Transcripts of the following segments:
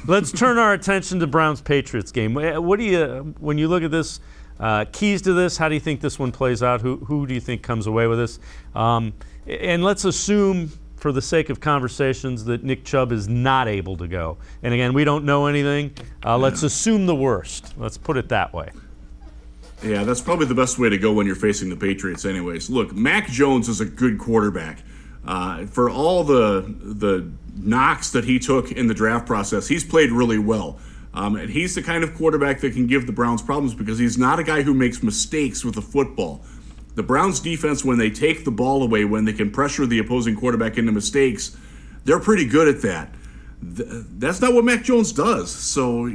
Let's turn our attention to Browns-Patriots game. What do you, when you look at this, keys to this, how do you think this one plays out? Who do you think comes away with this? And let's assume, for the sake of conversations, that Nick Chubb is not able to go. And again, we don't know anything. Let's assume the worst. Let's put it that way. Yeah, that's probably the best way to go when you're facing the Patriots anyways. Look, Mac Jones is a good quarterback. For all the knocks that he took in the draft process, he's played really well. And he's the kind of quarterback that can give the Browns problems because he's not a guy who makes mistakes with the football. The Browns defense, when they take the ball away, when they can pressure the opposing quarterback into mistakes, they're pretty good at that. That's not what Mac Jones does. So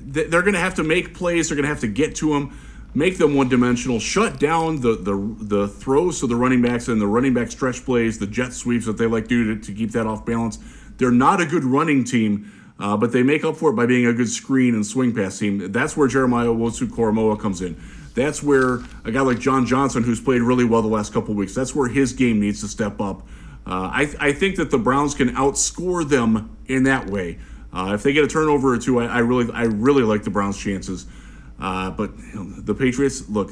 they're going to have to make plays. They're going to have to get to him, make them one-dimensional, shut down the throws to the running backs and the running back stretch plays, the jet sweeps that they like to do to keep that off balance. They're not a good running team, but they make up for it by being a good screen and swing pass team. That's where Jeremiah Owusu-Koramoah comes in. That's where a guy like John Johnson, who's played really well the last couple of weeks, that's where his game needs to step up. I think that the Browns can outscore them in that way. If they get a turnover or two, I really like the Browns' chances. But the Patriots, look,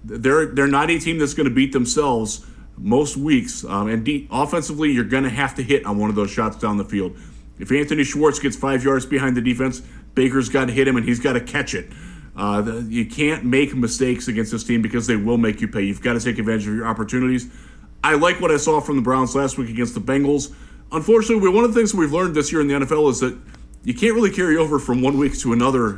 they're not a team that's going to beat themselves most weeks. And offensively, you're going to have to hit on one of those shots down the field. If Anthony Schwartz gets 5 yards behind the defense, Baker's got to hit him, and he's got to catch it. You can't make mistakes against this team because they will make you pay. You've got to take advantage of your opportunities. I like what I saw from the Browns last week against the Bengals. Unfortunately, one of the things we've learned this year in the NFL is that you can't really carry over from one week to another,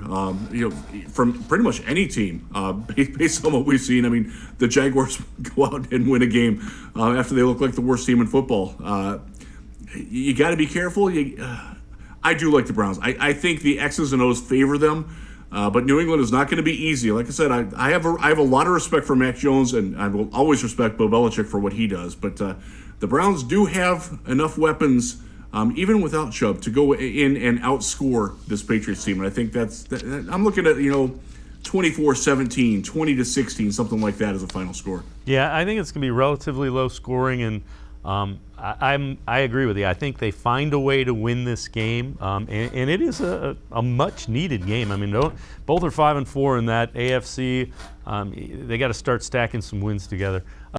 from pretty much any team, based on what we've seen. I mean, the Jaguars go out and win a game after they look like the worst team in football. You got to be careful. I do like the Browns. I think the X's and O's favor them. But New England is not going to be easy. Like I said, I have a lot of respect for Mac Jones, and I will always respect Bill Belichick for what he does. But the Browns do have enough weapons, even without Chubb, to go in and outscore this Patriots team. And I think I'm looking at 24-17, 20-16, something like that as a final score. Yeah, I think it's going to be relatively low scoring, and I agree with you. I think they find a way to win this game, and it is a much-needed game. I mean, both are 5-4 in that AFC. They got to start stacking some wins together.